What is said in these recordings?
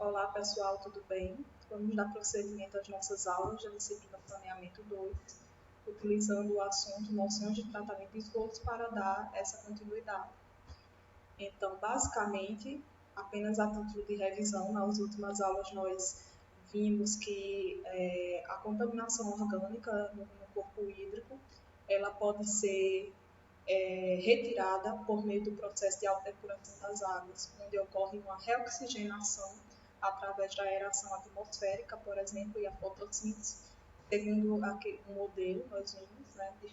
Olá pessoal, tudo bem? Vamos dar prosseguimento às nossas aulas da disciplina Saneamento 2, utilizando o assunto noções de tratamento de esgotos para dar essa continuidade. Então, basicamente, apenas a título de revisão, nas últimas aulas nós vimos que a contaminação orgânica no corpo hídrico, ela pode ser retirada por meio do processo de alteração das águas, onde ocorre uma reoxigenação através da aeração atmosférica, por exemplo, e a fotossíntese, segundo um modelo, nós vimos, né, de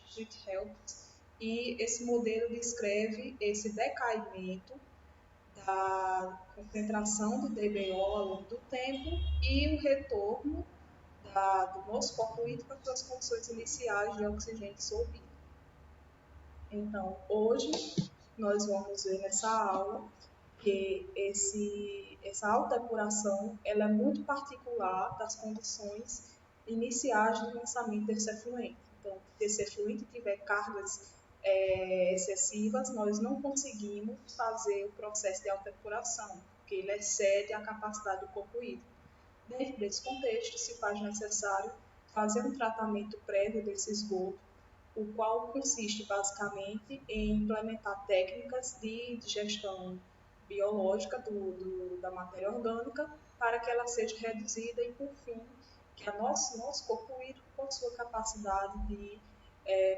District-Helps, e esse modelo descreve esse decaimento da concentração do DBO ao longo do tempo e o retorno do nosso corpo hídrico às suas condições iniciais de oxigênio dissolvido. Então, hoje nós vamos ver nessa aula que essa autodepuração ela é muito particular das condições iniciais do lançamento desse efluente. Então, se esse efluente tiver cargas excessivas, nós não conseguimos fazer o processo de autodepuração, porque ele excede a capacidade do corpo hídrico. Dentro desse contexto, se faz necessário fazer um tratamento prévio desse esgoto, o qual consiste basicamente em implementar técnicas de digestão biológica da matéria orgânica para que ela seja reduzida e, por fim, que nosso corpo hídrico possua capacidade de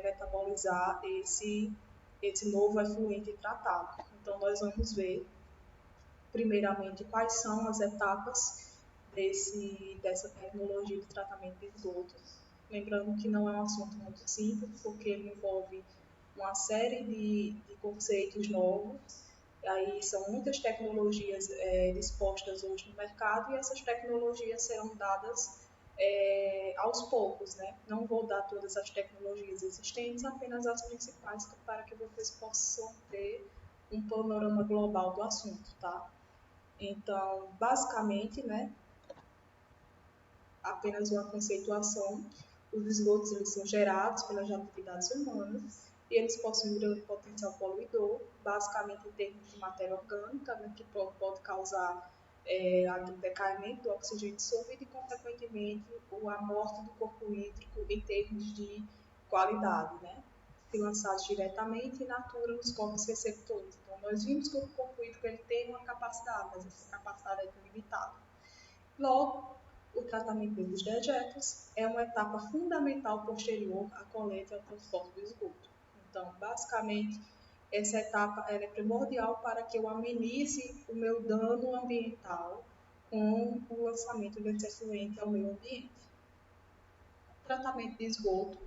metabolizar esse novo efluente tratado. Então, nós vamos ver, primeiramente, quais são as etapas dessa tecnologia de tratamento de esgotos. Lembrando que não é um assunto muito simples, porque ele envolve uma série de conceitos novos. Aí são muitas tecnologias dispostas hoje no mercado e essas tecnologias serão dadas aos poucos, né? Não vou dar todas as tecnologias existentes, apenas as principais para que vocês possam ter um panorama global do assunto, tá? Então, basicamente, né, apenas uma conceituação, os esgotos eles são gerados pelas atividades humanas e eles possuem um grande potencial poluidor, basicamente em termos de matéria orgânica, né, que pode causar o decaimento do oxigênio dissolvido e, consequentemente, a morte do corpo hídrico em termos de qualidade, né? Se lançados diretamente in natura nos corpos receptores. Então, nós vimos que o corpo hídrico ele tem uma capacidade, mas essa capacidade é limitada. Logo, o tratamento dos dejetos é uma etapa fundamental posterior à coleta e ao transporte do esgoto. Então, basicamente, essa etapa é primordial para que eu amenize o meu dano ambiental com o lançamento desse efluente ao meio ambiente. O tratamento de esgoto,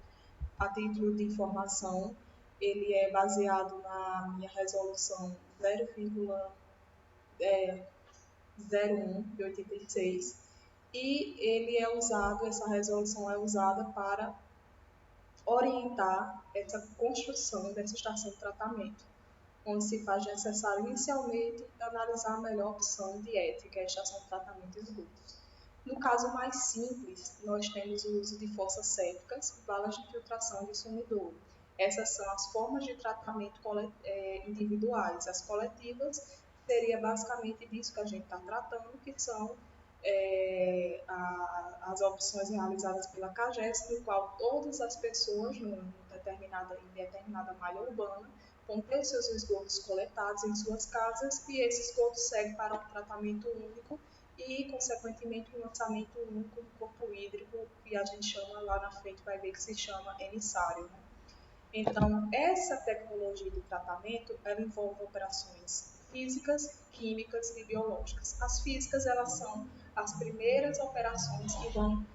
a título de informação, ele é baseado na minha resolução 0,01 de 86 e ele é usado, essa resolução é usada para orientar essa construção dessa estação de tratamento, onde se faz necessário inicialmente analisar a melhor opção de ética, que é a estação de tratamento de esgotos. No caso mais simples, nós temos o uso de fossas sépticas, valas de filtração de sumidouro. Essas são as formas de tratamento individuais. As coletivas seria basicamente disso que a gente está tratando, que são as opções realizadas pela CAGES, no qual todas as pessoas em determinada malha urbana vão ter os seus esgotos coletados em suas casas e esse esgoto segue para um tratamento único e, consequentemente, um lançamento único do corpo hídrico, e a gente chama lá na frente, vai ver que se chama emissário, né? Então, essa tecnologia de tratamento, ela envolve operações físicas, químicas e biológicas. As físicas, elas são as primeiras operações que vão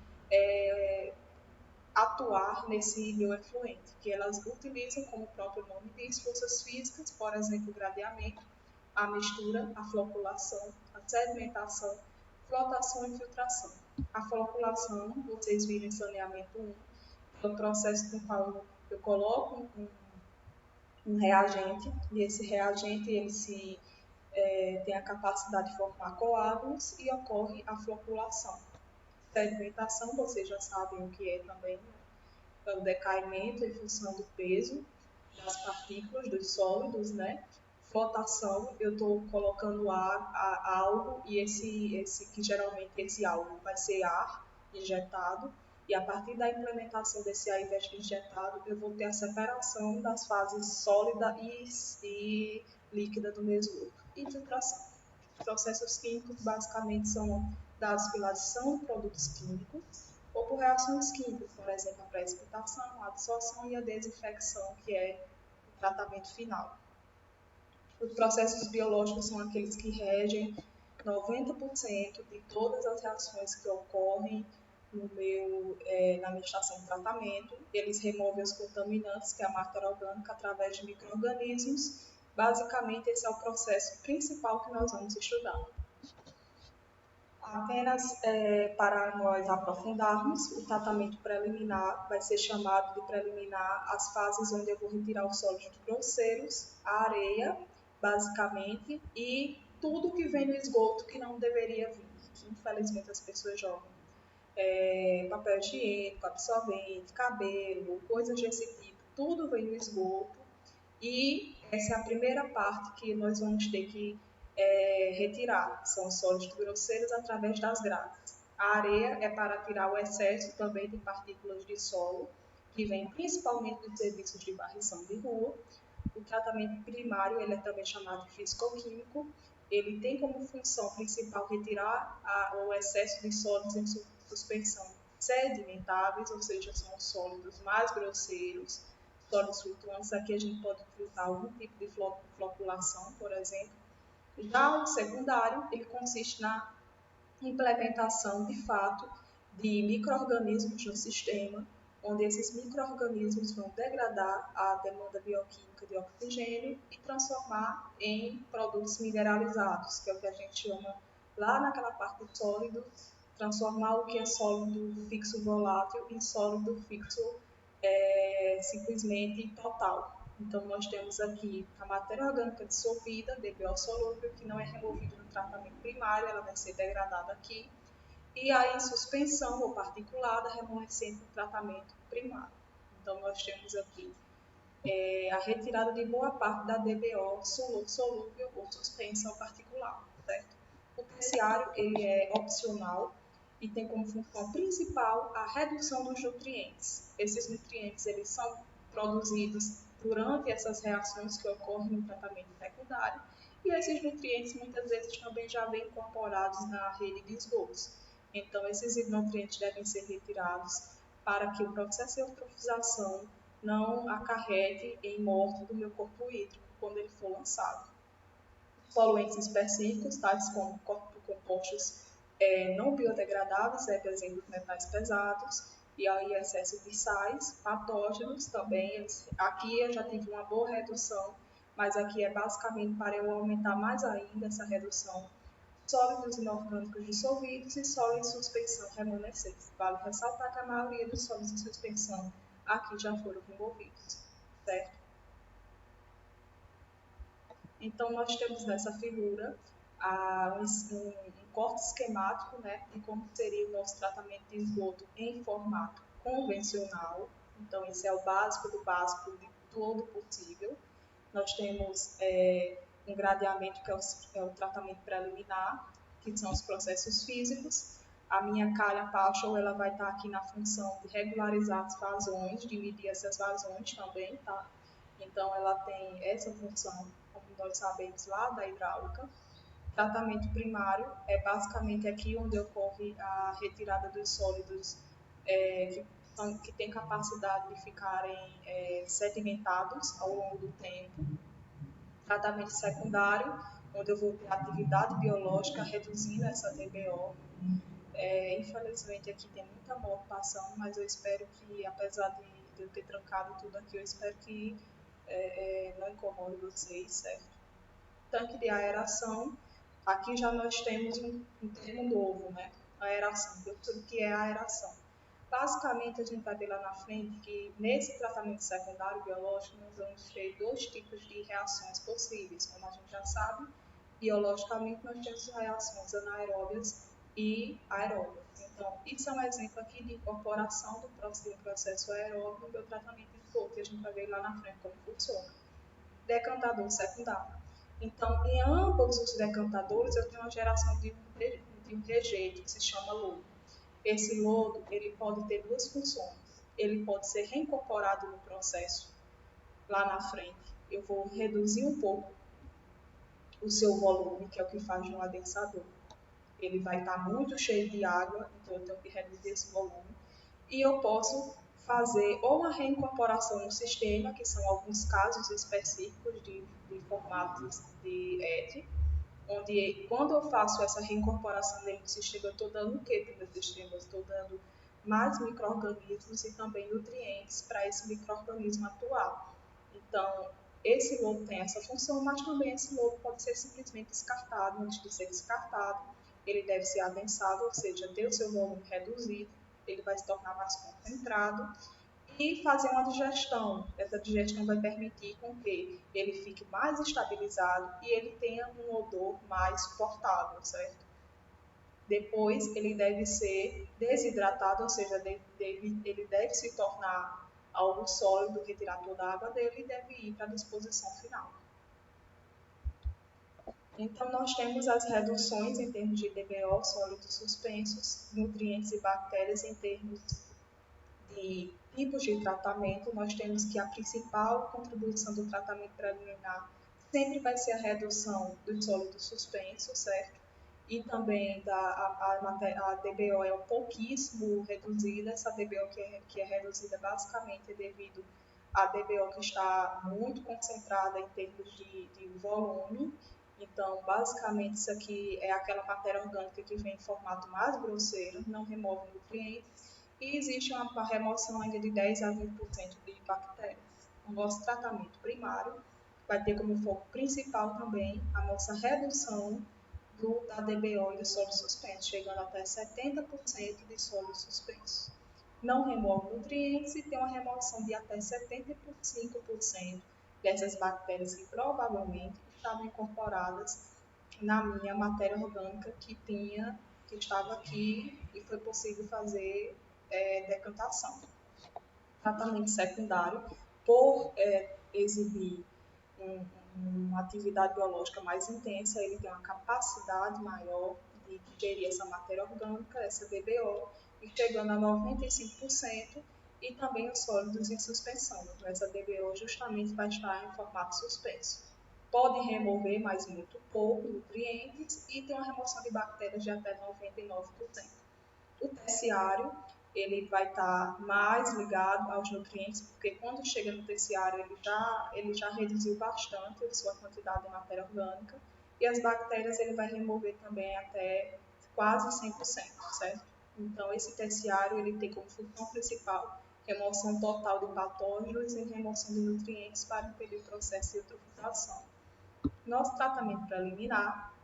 atuar nesse bioefluente, que elas utilizam, como o próprio nome diz, forças físicas, por exemplo, o gradeamento, a mistura, a floculação, a sedimentação, flotação e filtração. A floculação, vocês viram em saneamento 1, é o processo no qual eu coloco um reagente, e esse reagente ele tem a capacidade de formar coágulos e ocorre a floculação. Sedimentação, vocês já sabem o que é também, né? É o decaimento em função do peso das partículas, dos sólidos, né? flotação, eu estou colocando ar, algo, e que geralmente esse algo vai ser ar injetado, e a partir da implementação desse ar injetado, eu vou ter a separação das fases sólida e líquida do mesmo e filtração. Processos químicos basicamente são dados pela adição de produtos químicos ou por reações químicas, por exemplo, a precipitação, a absorção e a desinfecção, que é o tratamento final. Os processos biológicos são aqueles que regem 90% de todas as reações que ocorrem na minha estação de tratamento. Eles removem os contaminantes, que é a matéria orgânica, através de micro-organismos. Basicamente, esse é o processo principal que nós vamos estudar. Apenas para nós aprofundarmos, o tratamento preliminar vai ser chamado de preliminar as fases onde eu vou retirar os sólidos grosseiros, a areia, basicamente, e tudo que vem no esgoto que não deveria vir, que infelizmente as pessoas jogam. Papel higiênico, absorvente, cabelo, coisas desse tipo, tudo vem no esgoto, e essa é a primeira parte que nós vamos ter que retirar, são os sólidos grosseiros através das grades. A areia é para tirar o excesso também de partículas de solo, que vem principalmente dos serviços de varrição de rua. O tratamento primário, ele é também chamado de físico-químico, ele tem como função principal retirar o excesso de sólidos em suspensão sedimentáveis, ou seja, são os sólidos mais grosseiros, sólidos flutuantes. Aqui a gente pode utilizar algum tipo de floculação, por exemplo. Já o secundário, ele consiste na implementação, de fato, de micro-organismos no sistema, onde esses micro-organismos vão degradar a demanda bioquímica de oxigênio e transformar em produtos mineralizados, que é o que a gente chama lá naquela parte do sólido, transformar o que é sólido fixo volátil em sólido fixo simplesmente total. Então, nós temos aqui a matéria orgânica dissolvida, DBO solúvel, que não é removida no tratamento primário, ela vai ser degradada aqui, e aí em suspensão ou particulada, remanescente no tratamento primário. Então, nós temos aqui a retirada de boa parte da DBO solúvel ou suspensa ou particular, certo? O terciário, ele é opcional e tem como função principal a redução dos nutrientes. Esses nutrientes, eles são produzidos durante essas reações que ocorrem no tratamento secundário, e esses nutrientes muitas vezes também já vêm incorporados na rede de esgotos. Então, esses nutrientes devem ser retirados para que o processo de eutrofização não acarrete em morte do meu corpo hídrico quando ele for lançado. Poluentes específicos, tais como compostos não biodegradáveis, por exemplo, metais pesados, e aí excesso de sais, patógenos também. Aqui eu já tive uma boa redução, mas aqui é basicamente para eu aumentar mais ainda essa redução. Sólidos inorgânicos dissolvidos e sólidos em suspensão remanescentes. Vale ressaltar que a maioria dos sólidos em suspensão aqui já foram removidos, certo? Então, nós temos nessa figura um corte esquemático, né, de como seria o nosso tratamento de esgoto em formato convencional. Então, esse é o básico do básico de todo possível. Nós temos um gradeamento, que é o tratamento preliminar, que são os processos físicos. A minha calha Paschal, ela vai estar aqui na função de regularizar as vazões, de medir essas vazões também, tá? Então, ela tem essa função, como nós sabemos lá da hidráulica. Tratamento primário é basicamente aqui onde ocorre a retirada dos sólidos que têm capacidade de ficarem sedimentados ao longo do tempo. Tratamento secundário, onde eu vou ter atividade biológica reduzindo essa DBO. Infelizmente aqui tem muita morte passando, mas eu espero que, apesar de eu ter trancado tudo aqui, eu espero que não incomode vocês, certo? Tanque de aeração, aqui já nós temos um termo novo, né? Aeração, o que é a aeração. Basicamente, a gente vai ver lá na frente que nesse tratamento secundário biológico nós vamos ter dois tipos de reações possíveis. Como a gente já sabe, biologicamente nós temos reações anaeróbias e aeróbias. Então, isso é um exemplo aqui de incorporação do processo aeróbio no tratamento de esgoto, que a gente vai ver lá na frente como funciona. Decantador secundário. Então, em ambos os decantadores, eu tenho uma geração de um rejeito que se chama lodo. Esse lodo ele pode ter duas funções. Ele pode ser reincorporado no processo lá na frente. Eu vou reduzir um pouco o seu volume, que é o que faz no adensador. Ele vai estar muito cheio de água, então eu tenho que reduzir esse volume. E eu posso fazer ou uma reincorporação no sistema, que são alguns casos específicos de formatos de ET, onde quando eu faço essa reincorporação dentro do sistema, eu estou dando o que para o meu sistema? Eu estou dando mais micro-organismos e também nutrientes para esse micro-organismo atuar. Então, esse lodo tem essa função, mas também esse lodo pode ser simplesmente descartado. Antes de ser descartado, ele deve ser adensado, ou seja, ter o seu volume reduzido, ele vai se tornar mais concentrado e fazer uma digestão. Essa digestão vai permitir com que ele fique mais estabilizado e ele tenha um odor mais suportável, certo? Depois ele deve ser desidratado, ou seja, ele deve se tornar algo sólido, retirar toda a água dele e deve ir para a disposição final. Então, nós temos as reduções em termos de DBO, sólidos suspensos, nutrientes e bactérias em termos de tipos de tratamento. Nós temos que a principal contribuição do tratamento preliminar sempre vai ser a redução dos sólidos suspensos, certo? E também a DBO é um pouquíssimo reduzida. Essa DBO que é reduzida basicamente é devido à DBO que está muito concentrada em termos de volume. Então, basicamente, isso aqui é aquela matéria orgânica que vem em formato mais grosseiro, não remove nutrientes, e existe uma remoção ainda de 10 a 20% de bactérias. O nosso tratamento primário vai ter como foco principal também a nossa redução da DBO e do sólido suspenso, chegando até 70% de sólido suspenso. Não remove nutrientes e tem uma remoção de até 75% dessas bactérias que provavelmente estavam incorporadas na minha matéria orgânica que estava aqui e foi possível fazer decantação. Tratamento secundário, por exibir uma atividade biológica mais intensa, ele tem uma capacidade maior de digerir essa matéria orgânica, essa DBO, e chegando a 95%, e também os sólidos em suspensão. Então, essa DBO justamente vai estar em formato suspenso. Pode remover, mas muito pouco, nutrientes, e tem uma remoção de bactérias de até 99%. O terciário, ele vai estar mais ligado aos nutrientes, porque quando chega no terciário, ele já reduziu bastante a sua quantidade de matéria orgânica, e as bactérias ele vai remover também até quase 100%, certo? Então, esse terciário, ele tem como função principal remoção total de patógenos e remoção de nutrientes para impedir o processo de eutrofização. Nosso tratamento preliminar,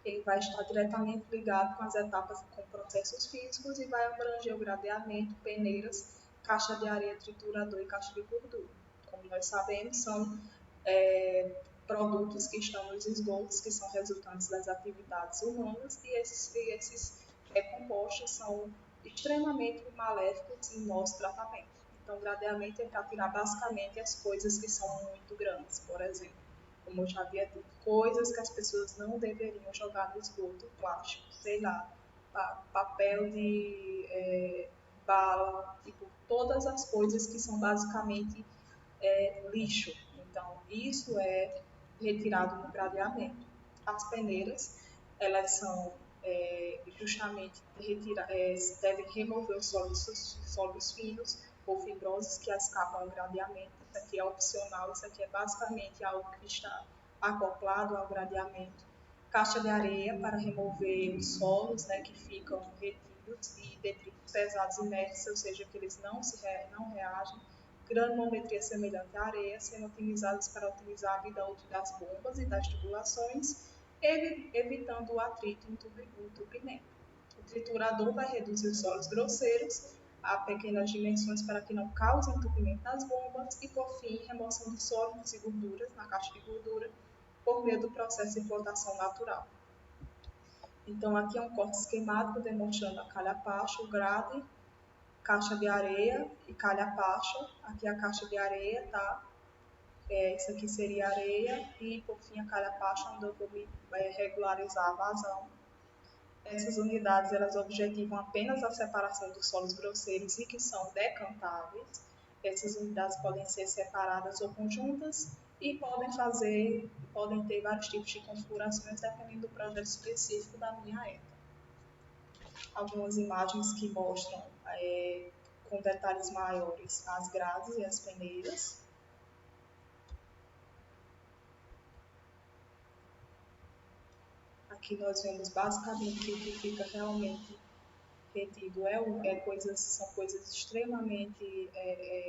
ele vai estar diretamente ligado com as etapas com processos físicos e vai abranger o gradeamento, peneiras, caixa de areia, triturador e caixa de gordura. Como nós sabemos, são produtos que estão nos esgotos, que são resultantes das atividades humanas, e esses compostos são extremamente maléficos em nosso tratamento. Então, o gradeamento é para tirar basicamente as coisas que são muito grandes, por exemplo, como eu já havia dito, coisas que as pessoas não deveriam jogar no esgoto, plástico, sei lá, papel de bala, tipo, todas as coisas que são basicamente lixo. Então, isso é retirado no gradeamento. As peneiras, elas são justamente devem remover os sólidos finos ou fibrosos que escapam ao gradeamento. Isso aqui é opcional, isso aqui é basicamente algo que está acoplado ao gradeamento. Caixa de areia para remover os solos, né, que ficam retidos e detritos pesados inertes, ou seja, que eles não reagem. Granulometria semelhante à areia, sendo utilizadas para otimizar a vida útil das bombas e das tubulações, evitando o atrito e o entupimento. O triturador vai reduzir os solos grosseiros a pequenas dimensões para que não cause entupimento nas bombas e, por fim, remoção de sólidos e gorduras na caixa de gordura por meio do processo de flotação natural. Então, aqui é um corte esquemático demonstrando a calha-pacho, o grade, caixa de areia e calha-pacho. Aqui a caixa de areia, tá? Isso aqui seria areia e, por fim, a calha-pacha, onde eu vou regularizar a vazão. Essas unidades elas objetivam apenas a separação dos solos grosseiros e que são decantáveis. Essas unidades podem ser separadas ou conjuntas e podem ter vários tipos de configurações dependendo do projeto específico da minha ETA. Algumas imagens que mostram com detalhes maiores as grades e as peneiras. Aqui nós vemos basicamente que o que fica realmente retido são coisas extremamente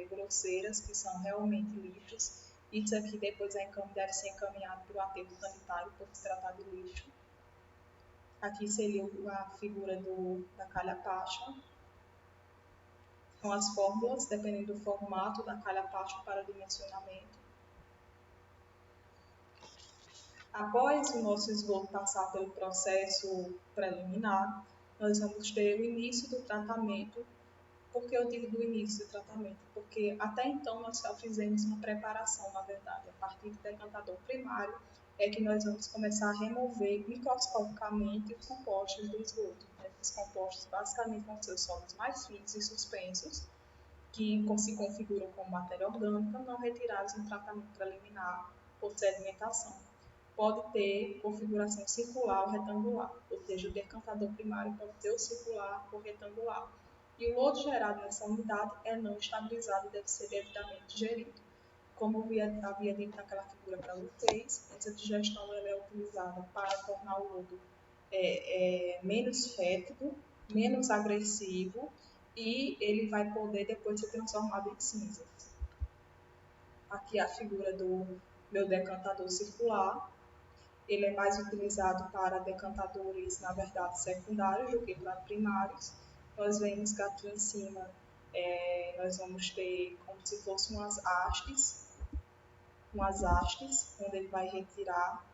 grosseiras, que são realmente lixos. Isso aqui depois deve ser encaminhado para o aterro sanitário por se tratar de lixo. Aqui seria a figura da calha-pacha. São as fórmulas, dependendo do formato da calha-pacha para dimensionamento. Após o nosso esgoto passar pelo processo preliminar, nós vamos ter o início do tratamento. Por que eu digo do início do tratamento? Porque até então nós só fizemos uma preparação, na verdade. A partir do decantador primário é que nós vamos começar a remover microscopicamente os compostos do esgoto. Esses compostos basicamente vão ser os sólidos mais finos e suspensos, que se configuram como matéria orgânica, não retirados no tratamento preliminar por sedimentação. Pode ter configuração circular ou retangular, ou seja, o decantador primário pode ter o circular ou retangular. E o lodo gerado nessa unidade é não estabilizado e deve ser devidamente gerido. Como eu havia dito naquela figura para vocês, essa digestão ela é utilizada para tornar o lodo menos fétido, menos agressivo e ele vai poder depois ser transformado em cinzas. Aqui é a figura do meu decantador circular. Ele é mais utilizado para decantadores, na verdade, secundários do que para primários. Nós vemos que aqui em cima nós vamos ter como se fossem umas hastes, onde ele vai retirar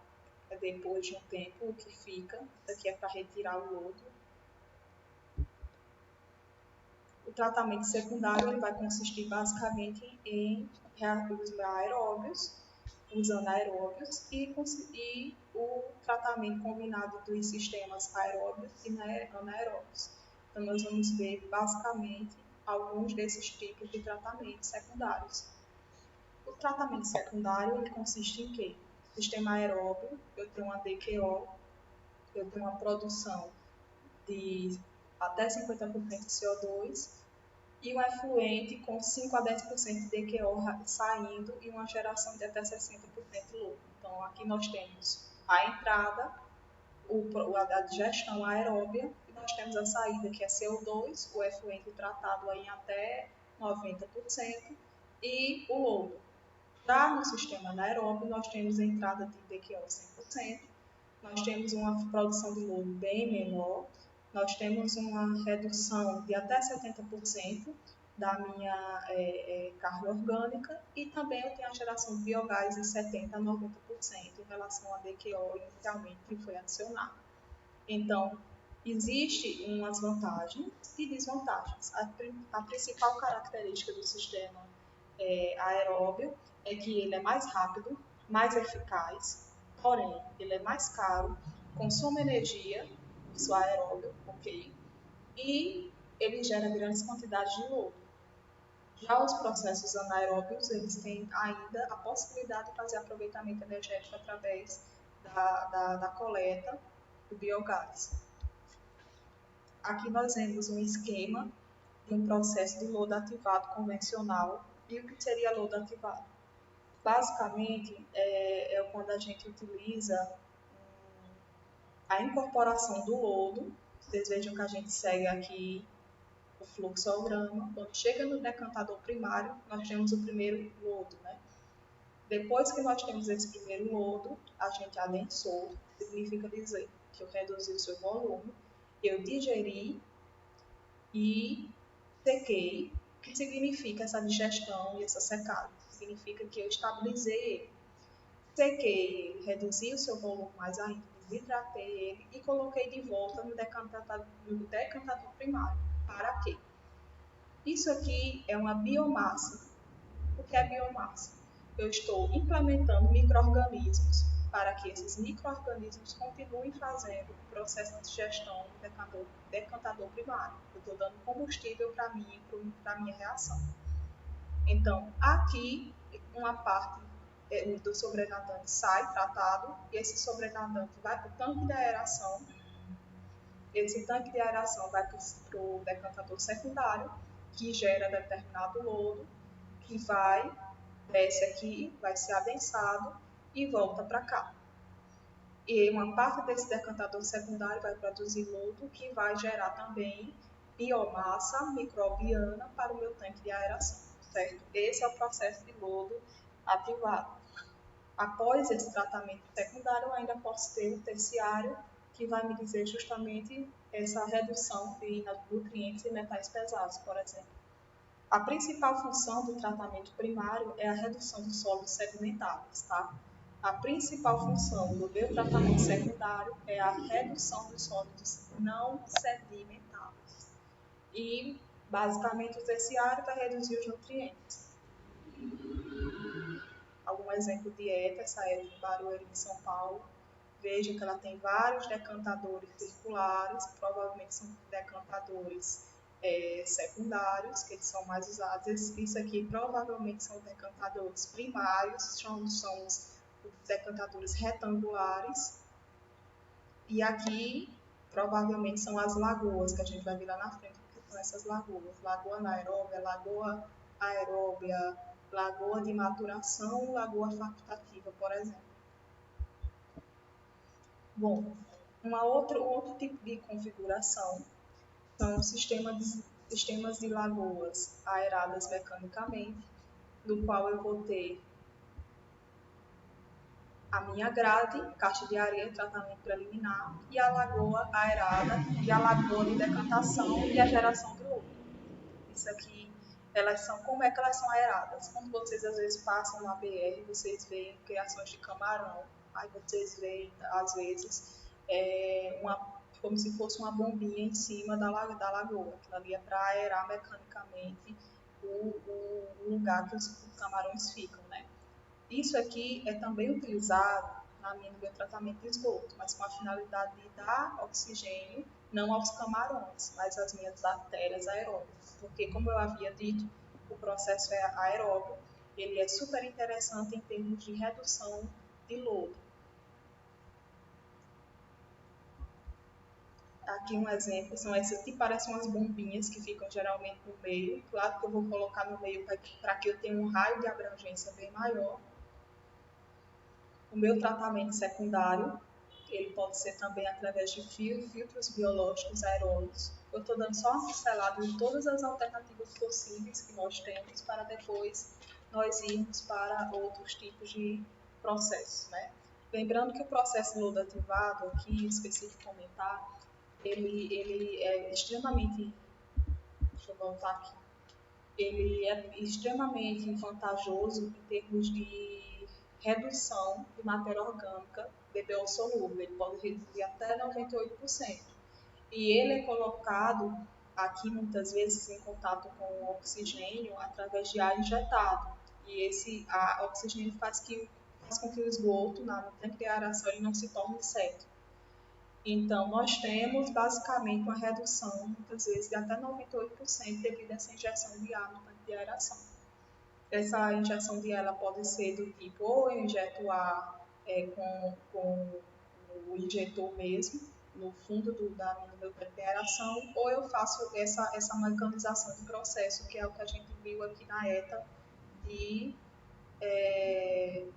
depois de um tempo o que fica. Isso aqui é para retirar o lodo. O tratamento secundário ele vai consistir basicamente em reatores aeróbios, usando aeróbios, e o tratamento combinado dos sistemas aeróbios e anaeróbios. Então, nós vamos ver basicamente alguns desses tipos de tratamentos secundários. O tratamento secundário ele consiste em quê? Sistema aeróbio, eu tenho uma DQO, eu tenho uma produção de até 50% de CO2 e um efluente com 5 a 10% de DQO saindo e uma geração de até 60% de lucro. Então, aqui nós temos a entrada, a digestão aeróbia, e nós temos a saída, que é CO2, o efluente tratado em até 90%, e o lodo. Já no sistema anaeróbio, nós temos a entrada de DQO 100%, nós temos uma produção de lodo bem menor, nós temos uma redução de até 70% da minha carga orgânica e também eu tenho a geração de biogás de 70% a 90% em relação à DQO inicialmente que foi adicionado. Então, existem umas vantagens e desvantagens. A principal característica do sistema aeróbio é que ele é mais rápido, mais eficaz, porém, ele é mais caro, consome energia, isso é aeróbio, ok? E ele gera grandes quantidades de lodo. Já os processos anaeróbios, eles têm ainda a possibilidade de fazer aproveitamento energético através da coleta do biogás. Aqui nós vemos um esquema de um processo de lodo ativado convencional. E o que seria lodo ativado? Basicamente, é quando a gente utiliza a incorporação do lodo. Vocês vejam que a gente segue aqui o fluxograma. Quando chega no decantador primário, nós temos o primeiro lodo, né? Depois que nós temos esse primeiro lodo, a gente adensou, significa dizer que eu reduzi o seu volume, eu digeri e sequei. O que significa essa digestão e essa secagem? Significa que eu estabilizei ele. Sequei ele, reduzi o seu volume mais ainda, desidratei ele e coloquei de volta no decantador primário. Para quê? Isso aqui é uma biomassa. O que é biomassa? eu estou implementando micro-organismos para que esses micro-organismos continuem fazendo o processo de digestão do decantador primário. Eu estou dando combustível para mim, para a minha reação. Então, aqui, uma parte do sobrenadante sai tratado e esse sobrenadante vai para o tanque de aeração. Esse tanque de aeração vai para o decantador secundário, que gera determinado lodo, que desce aqui, vai ser adensado e volta para cá. E uma parte desse decantador secundário vai produzir lodo, que vai gerar também biomassa microbiana para o meu tanque de aeração, certo? Esse é o processo de lodo ativado. Após esse tratamento secundário, eu ainda posso ter o terciário, que vai me dizer justamente essa redução de nutrientes e metais pesados, por exemplo. A principal função do tratamento primário é a redução dos sólidos sedimentares, tá? A principal função do meu tratamento secundário é a redução dos sólidos não sedimentares. E, basicamente, o terciário vai reduzir os nutrientes. Algum exemplo de ETA, essa ETA em Barueri, em São Paulo. Veja que ela tem vários decantadores circulares, provavelmente são decantadores secundários, que eles são mais usados. Isso aqui provavelmente são decantadores primários, são os decantadores retangulares. E aqui, provavelmente, são as lagoas, que a gente vai ver lá na frente, que são essas lagoas. Lagoa anaeróbia, lagoa aeróbia, lagoa de maturação, lagoa facultativa, por exemplo. Bom, um outro tipo de configuração são sistemas de lagoas aeradas mecanicamente, no qual eu vou ter a minha grade, caixa de areia, tratamento preliminar, e a lagoa aerada, e a lagoa de decantação e a geração de lodo. Isso aqui, como é que elas são aeradas? Quando vocês às vezes passam na BR, vocês veem criações de camarão, aí vocês veem, às vezes, como se fosse uma bombinha em cima da lagoa. Aquilo ali é para aerar mecanicamente o lugar que os camarões ficam, né? Isso aqui é também utilizado no meu tratamento de esgoto, mas com a finalidade de dar oxigênio, não aos camarões, mas às minhas bactérias aeróbicas. Porque, como eu havia dito, o processo é aeróbico, ele é super interessante em termos de redução de lodo. Aqui um exemplo, são essas que parecem umas bombinhas que ficam geralmente no meio. Claro que eu vou colocar no meio para que eu tenha um raio de abrangência bem maior. O meu tratamento secundário, ele pode ser também através de filtros biológicos aeróbicos. Eu estou dando só uma pincelada de todas as alternativas possíveis que nós temos para depois nós irmos para outros tipos de processos, né? Lembrando que o processo lodo ativado, aqui específico comentar, ele é extremamente, deixa eu voltar aqui, ele é extremamente vantajoso em termos de redução de matéria orgânica DBO solúvel, ele pode reduzir até 98%. E ele é colocado aqui muitas vezes em contato com o oxigênio através de ar injetado. E esse oxigênio faz com que o esgoto no tanque de aeração ele não se torne seco. Então, nós temos basicamente uma redução, muitas vezes, de até 98% devido a essa injeção de ar no tanque de aeração. Essa injeção de ar ela pode ser do tipo, ou eu injeto ar com o injetor mesmo, no fundo do meu tanque de aeração, ou eu faço essa mecanização do processo, que é o que a gente viu aqui na ETA, de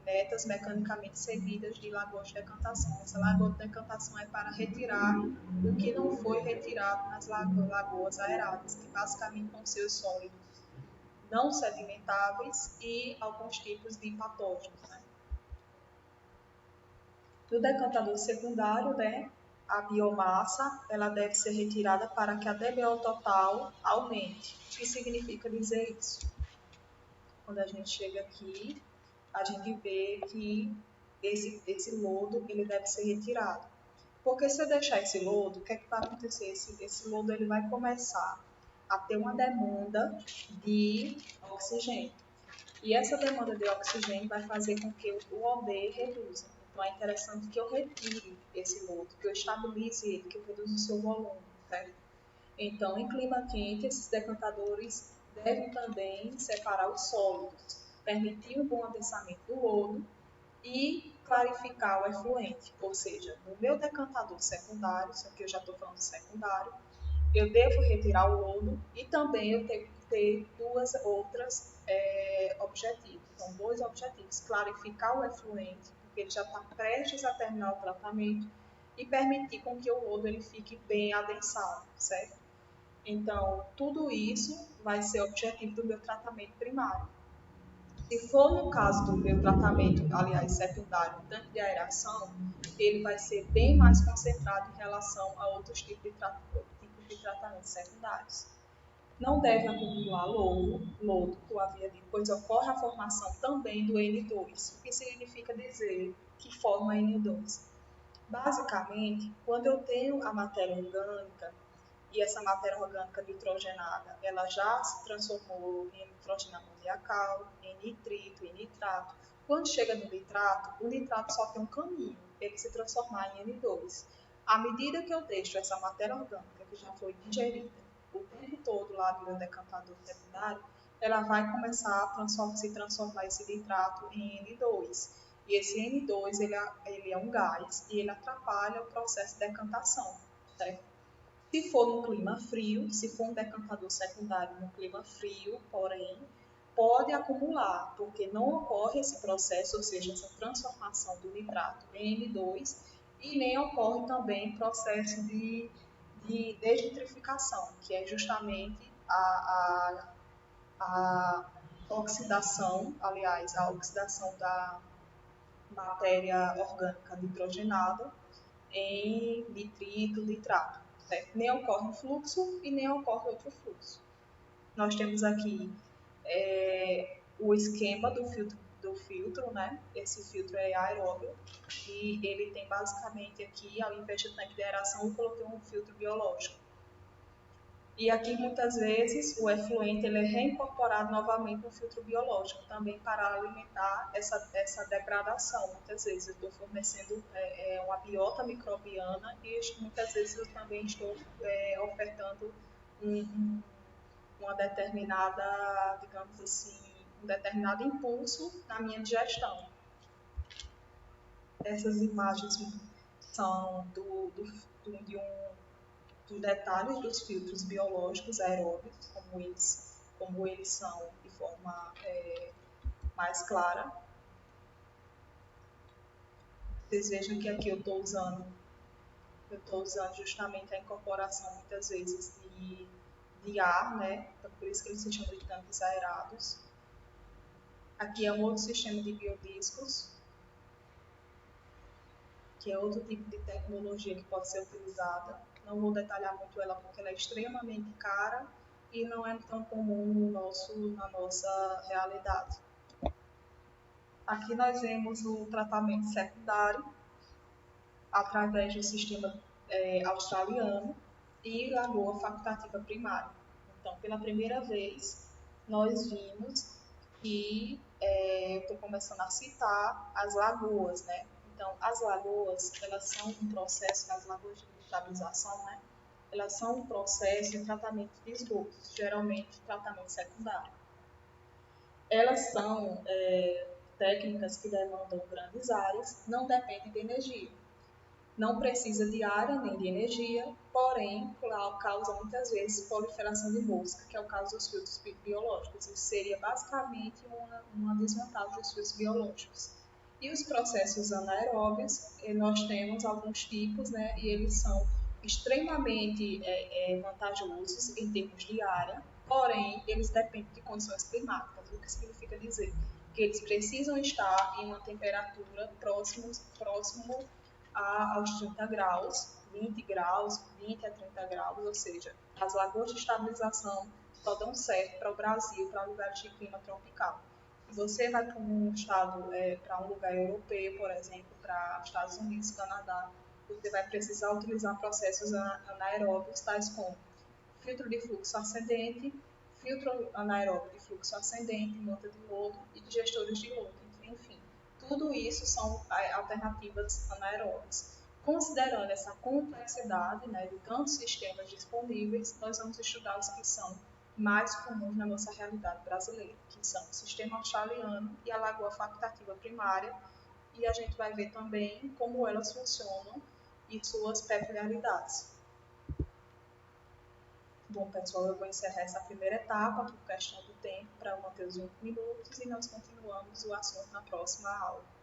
netas mecanicamente seguidas de lagoas de decantação. Essa lagoa de decantação é para retirar o que não foi retirado nas lagoas aeradas, que basicamente vão ser os sólidos não sedimentáveis e alguns tipos de patógenos. Né? Do decantador secundário, né, a biomassa ela deve ser retirada para que a DBO total aumente. O que significa dizer isso? Quando a gente chega aqui, a gente vê que esse lodo ele deve ser retirado. Porque se eu deixar esse lodo, o que é que vai acontecer? Esse lodo ele vai começar a ter uma demanda de oxigênio. E essa demanda de oxigênio vai fazer com que o OD reduza. Então, é interessante que eu retire esse lodo, que eu estabilize ele, que eu reduza o seu volume, certo? Então, em clima quente, esses decantadores devem também separar os sólidos, permitir um bom adensamento do lodo e clarificar o efluente. Ou seja, no meu decantador secundário, isso aqui eu já estou falando secundário, eu devo retirar o lodo e também eu tenho que ter duas outras objetivos. São dois objetivos: clarificar o efluente, porque ele já está prestes a terminar o tratamento, e permitir com que o lodo ele fique bem adensado, certo? Então, tudo isso vai ser objetivo do meu tratamento primário. Se for no caso do meu tratamento, aliás, secundário, tanque de aeração, ele vai ser bem mais concentrado em relação a outros tipos de tratamentos secundários. Não deve acumular lodo, que eu havia dito, pois ocorre a formação também do N2. O que significa dizer que forma N2? Basicamente, quando eu tenho a matéria orgânica, e essa matéria orgânica nitrogenada, ela já se transformou em nitrogênio amoniacal, em nitrito, em nitrato. Quando chega no nitrato, o nitrato só tem um caminho, ele se transformar em N2. À medida que eu deixo essa matéria orgânica, que já foi digerida, o tempo todo lá no meu decantador secundário, ela vai começar a se transformar esse nitrato em N2. E esse N2 ele é um gás e ele atrapalha o processo de decantação, certo? Se for no clima frio, se for um decantador secundário no clima frio, porém, pode acumular, porque não ocorre esse processo, ou seja, essa transformação do nitrato em N2, e nem ocorre também processo de desnitrificação, que é justamente a oxidação, aliás, a oxidação da matéria orgânica nitrogenada em nitrito, nitrato. Certo? Nem ocorre um fluxo e nem ocorre outro fluxo. Nós temos aqui o esquema do filtro, né? Esse filtro é aeróbio e ele tem basicamente aqui, ao invés de tanque de aeração, eu coloquei um filtro biológico. E aqui, muitas vezes, o efluente ele é reincorporado novamente no filtro biológico, também para alimentar essa degradação. Muitas vezes eu estou fornecendo uma biota microbiana e muitas vezes eu também estou ofertando uma determinada, digamos assim, um determinado impulso na minha digestão. Essas imagens são dos detalhes dos filtros biológicos aeróbios, como eles são de forma mais clara. Vocês vejam que aqui eu estou usando justamente a incorporação, muitas vezes, de ar, né? Então, por isso que eles se chamam de tanques aerados. Aqui é um outro sistema de biodiscos, que é outro tipo de tecnologia que pode ser utilizada. Não vou detalhar muito ela porque ela é extremamente cara e não é tão comum na nossa realidade. Aqui nós vemos o tratamento secundário através do sistema australiano e lagoa facultativa primária. Então, pela primeira vez, nós vimos que estou começando a citar as lagoas, né? Então, as lagoas, elas são um processo, as lagoas de estabilização, né? Elas são um processo de tratamento de esgotos, geralmente tratamento secundário. Elas são técnicas que demandam grandes áreas, não dependem de energia. Não precisa de área nem de energia, porém, causa muitas vezes proliferação de mosca, que é o caso dos filtros biológicos. Isso seria basicamente uma desvantagem dos filtros biológicos. E os processos anaeróbios, nós temos alguns tipos, né, e eles são extremamente vantajosos em termos de área, porém, eles dependem de condições climáticas. O que significa dizer? Que eles precisam estar em uma temperatura próximo aos 30 graus, 20 graus, 20 a 30 graus, ou seja, as lagoas de estabilização só dão certo para o Brasil, para lugares de clima tropical. Se você vai para um estado, para um lugar europeu, por exemplo, para Estados Unidos, Canadá, você vai precisar utilizar processos anaeróbios, tais como filtro de fluxo ascendente, filtro anaeróbio de fluxo ascendente, manta de lodo e digestores de lodo, enfim. Tudo isso são alternativas anaeróbias. Considerando essa complexidade, né, de tantos sistemas disponíveis, nós vamos estudar os que são mais comuns na nossa realidade brasileira, que são o sistema australiano e a lagoa facultativa primária, e a gente vai ver também como elas funcionam e suas peculiaridades. Bom, pessoal, eu vou encerrar essa primeira etapa por questão do tempo, para manter os 20 minutos, e nós continuamos o assunto na próxima aula.